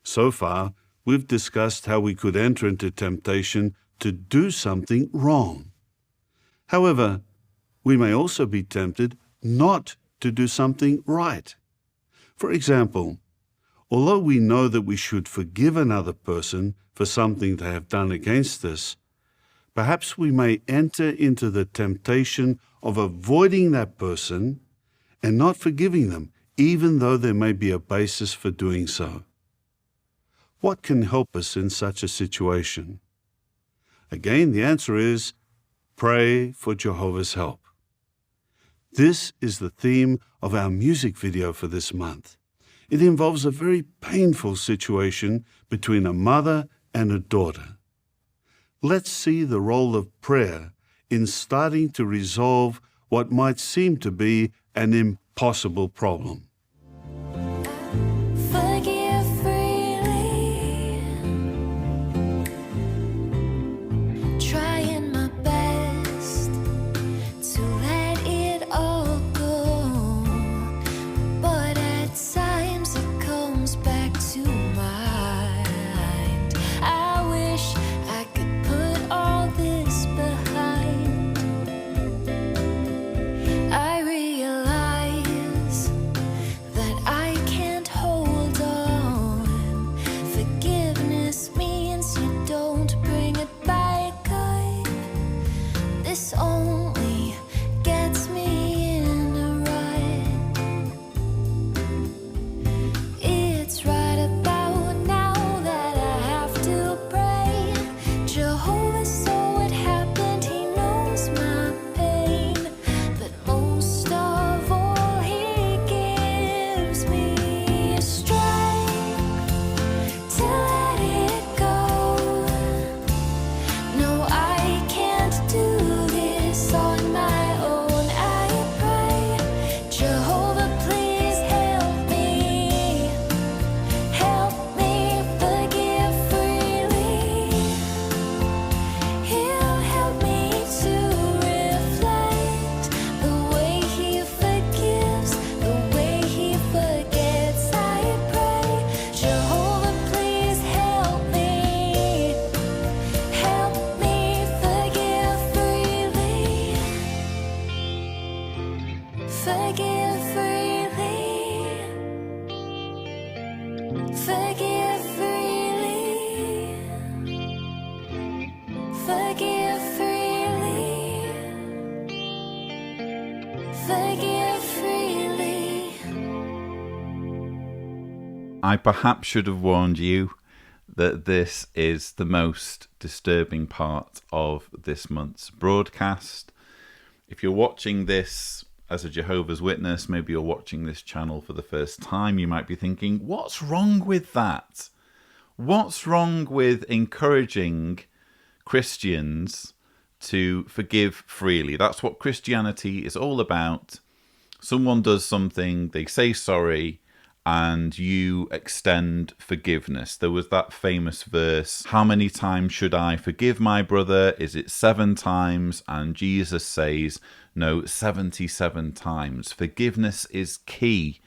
So far, we've discussed how we could enter into temptation to do something wrong. However, we may also be tempted not to do something right. For example, although we know that we should forgive another person for something they have done against us, perhaps we may enter into the temptation of avoiding that person and not forgiving them, even though there may be a basis for doing so. What can help us in such a situation? Again, the answer is pray for Jehovah's help. This is the theme of our music video for this month. It involves a very painful situation between a mother and a daughter. Let's see the role of prayer in starting to resolve what might seem to be an impossible problem. Forgive freely, trying my best to let it all go, but at times it comes back to mind. I wish I could put all this behind. I realize that I can't hold on. Forgiveness means you don't bring it back up. This only gets me in a rut. It's right about now that I have to pray. Jehovah saw what happened, he knows my pain. But most of all, he gives me a strength to let it go. No, I can't do this on my own. I pray, Jehovah, please help me. Help me forgive freely. He'll help me to reflect the way he forgives, the way he forgets. I pray, Jehovah, please help me. Help me forgive freely. Forgive freely. Forgive freely. Forgive freely. Forgive freely. I perhaps should have warned you that this is the most disturbing part of this month's broadcast. If you're watching this as a Jehovah's Witness, maybe you're watching this channel for the first time, you might be thinking, what's wrong with that? What's wrong with encouraging Christians to forgive freely? That's what Christianity is all about. Someone does something, they say sorry, and you extend forgiveness. There was that famous verse, how many times should I forgive my brother? Is it 7 times? And Jesus says, no, 77 times. Forgiveness is key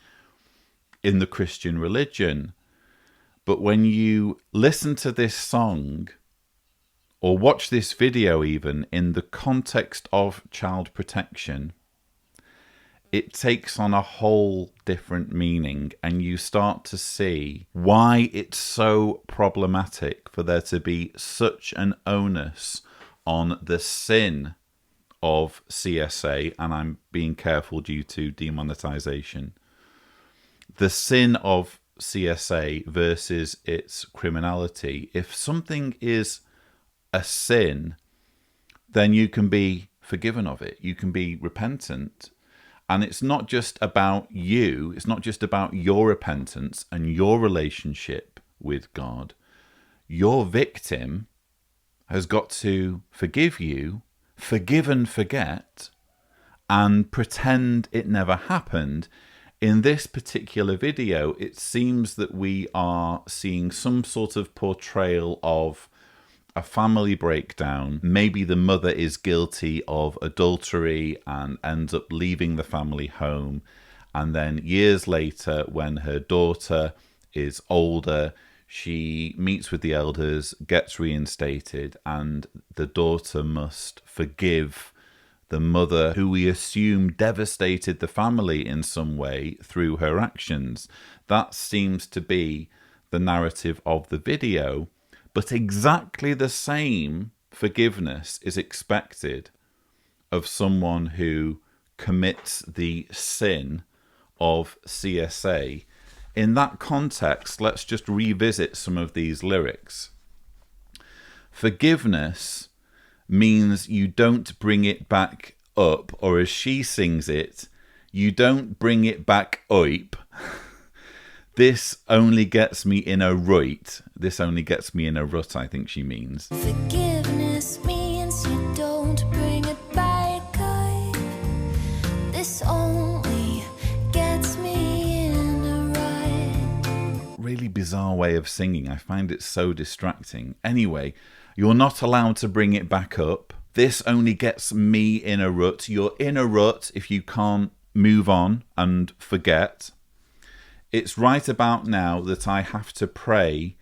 in the Christian religion. But when you listen to this song, or watch this video even, in the context of child protection, it takes on a whole different meaning, and you start to see why it's so problematic for there to be such an onus on the sin of CSA, and I'm being careful due to demonetization, the sin of CSA versus its criminality. If something is a sin, then you can be forgiven of it. You can be repentant. And it's not just about you. It's not just about your repentance and your relationship with God. Your victim has got to forgive you, forgive and forget, and pretend it never happened. In this particular video, it seems that we are seeing some sort of portrayal of a family breakdown. Maybe the mother is guilty of adultery and ends up leaving the family home. And then years later, when her daughter is older, She meets with the elders, gets reinstated, and the daughter must forgive the mother, who we assume devastated the family in some way through her actions. That seems to be the narrative of the video, but exactly the same forgiveness is expected of someone who commits the sin of CSA. In that context, let's just revisit some of these lyrics. Forgiveness means you don't bring it back up, or as she sings it, you don't bring it back up. This only gets me in a rut. This only gets me in a rut, I think she means. Forgiveness means you don't bring it back up. This only gets me in a rut. Really bizarre way of singing. I find it so distracting. Anyway, you're not allowed to bring it back up. This only gets me in a rut. You're in a rut if you can't move on and forget. It's right about now that I have to pray.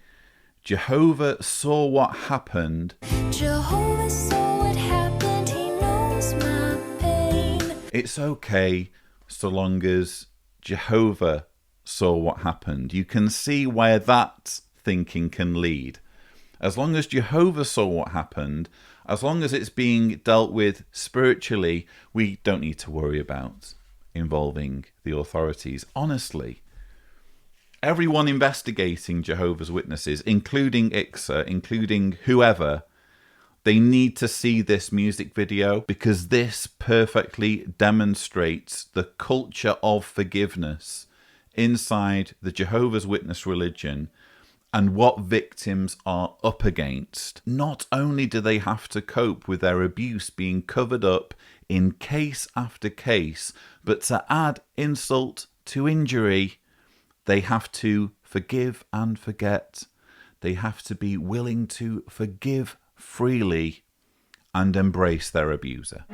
Jehovah saw what happened. Jehovah saw what happened, he knows my pain. It's okay so long as Jehovah saw what happened. You can see where that thinking can lead. As long as Jehovah saw what happened, as long as it's being dealt with spiritually, we don't need to worry about involving the authorities. Honestly, everyone investigating Jehovah's Witnesses, including ICSA, including whoever, they need to see this music video, because this perfectly demonstrates the culture of forgiveness inside the Jehovah's Witness religion and what victims are up against. Not only do they have to cope with their abuse being covered up in case after case, but to add insult to injury, they have to forgive and forget. They have to be willing to forgive freely and embrace their abuser.